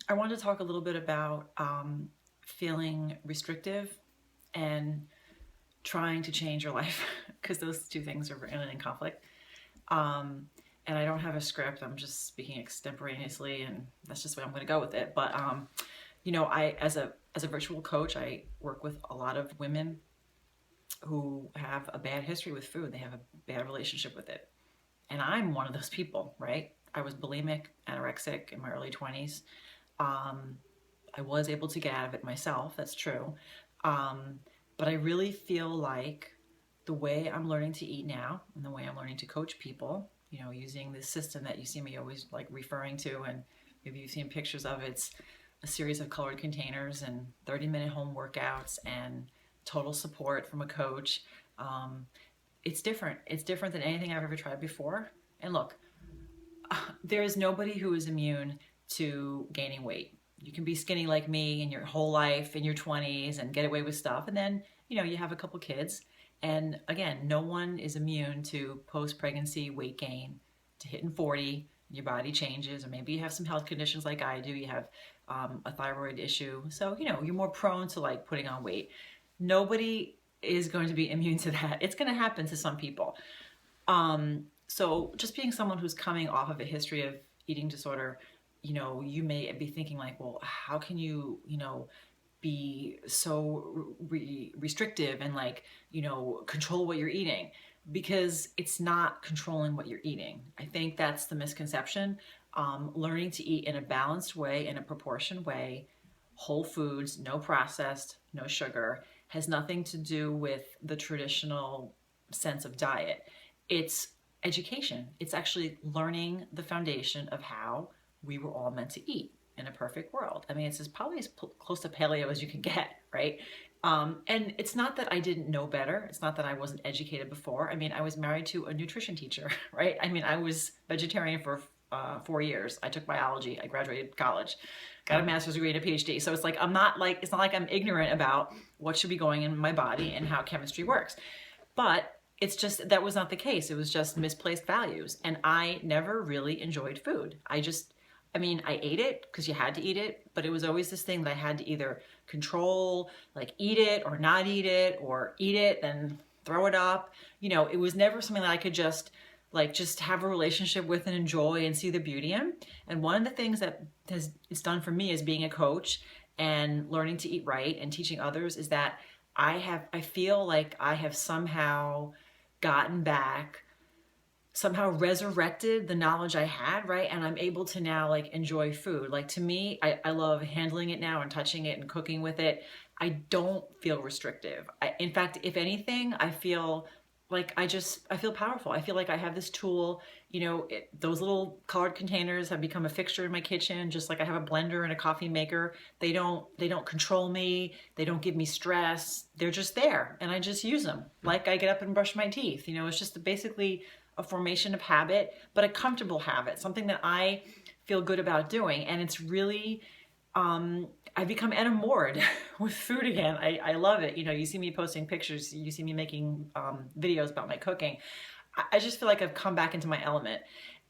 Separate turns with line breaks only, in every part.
I wanted to talk a little bit about feeling restrictive and trying to change your life because those two things are in conflict. Um, and I don't have a script. I'm just speaking extemporaneously, and that's just where I'm going to go with it. But I as a virtual coach, I work with a lot of women who have a bad history with food. They have a bad relationship with it, and I'm one of those people. Right? I was bulimic, anorexic in my early 20s. Um, I was able to get out of it myself, that's true. Um, but I really feel like the way I'm learning to eat now and the way I'm learning to coach people, using this system that you see me always like referring to, and maybe you've seen pictures of it's a series of colored containers and 30-minute home workouts and total support from a coach. Um, it's different. It's different than anything I've ever tried before. And look, there is nobody who is immune to gaining weight. You can be skinny like me in your whole life in your 20s and get away with stuff. And then, you have a couple kids. And again, no one is immune to post pregnancy weight gain, to hitting 40, your body changes, or maybe you have some health conditions like I do. You have a thyroid issue. So, you're more prone to like putting on weight. Nobody is going to be immune to that. It's going to happen to some people. So just being someone who's coming off of a history of eating disorder, you may be thinking like, well, how can you, be so restrictive and like, control what you're eating? Because it's not controlling what you're eating. I think that's the misconception. Learning to eat in a balanced way, in a proportioned way, whole foods, no processed, no sugar, has nothing to do with the traditional sense of diet. It's education. It's actually learning the foundation of how we were all meant to eat in a perfect world. I mean, it's probably as close to paleo as you can get, right? And it's not that I didn't know better. It's not that I wasn't educated before. I mean, I was married to a nutrition teacher, right? I mean, I was vegetarian for 4 years. I took biology. I graduated college, got a master's degree and a PhD. So it's like it's not like I'm ignorant about what should be going in my body and how chemistry works. But it's just that was not the case. It was just misplaced values. And I never really enjoyed food. I ate it because you had to eat it, but it was always this thing that I had to either control, like eat it or not eat it, or eat it, then throw it up. It was never something that I could just have a relationship with and enjoy and see the beauty in. And one of the things that it's done for me as being a coach and learning to eat right and teaching others is that I feel like I have somehow gotten back, somehow resurrected the knowledge I had, right? And I'm able to now like enjoy food. Like to me, I love handling it now and touching it and cooking with it. I don't feel restrictive. In fact, if anything, I feel like I feel powerful. I feel like I have this tool. Those little colored containers have become a fixture in my kitchen, just like I have a blender and a coffee maker. They don't control me. They don't give me stress. They're just there, and I just use them. Like I get up and brush my teeth. It's just basically a formation of habit, but a comfortable habit, something that I feel good about doing. And it's really I become enamored with food again. I love it. You see me posting pictures, you see me making videos about my cooking. I just feel like I've come back into my element.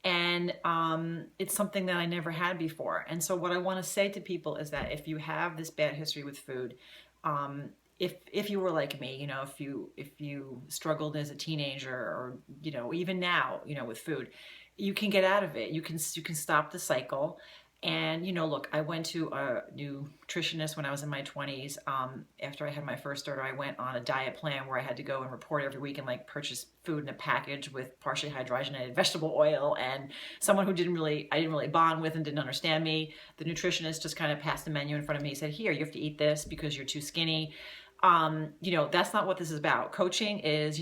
And it's something that I never had before. And so what I want to say to people is that if you have this bad history with food, if you were like me, if you struggled as a teenager, or even now, with food, you can get out of it. You can stop the cycle. And look, I went to a nutritionist when I was in my 20s. After I had my first daughter, I went on a diet plan where I had to go and report every week and like purchase food in a package with partially hydrogenated vegetable oil. And someone who I didn't really bond with and didn't understand me, the nutritionist just kind of passed the menu in front of me. He said, "Here, you have to eat this because you're too skinny." That's not what this is about. Coaching is,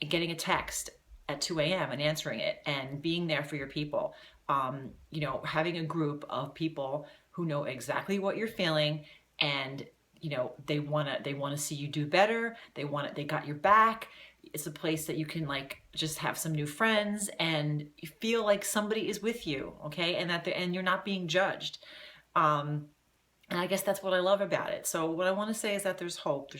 getting a text at 2 a.m. and answering it and being there for your people. Having a group of people who know exactly what you're feeling, and they want to see you do better. They got your back. It's a place that you can like just have some new friends and you feel like somebody is with you, okay? And you're not being judged. And I guess that's what I love about it. So what I want to say is that there's hope.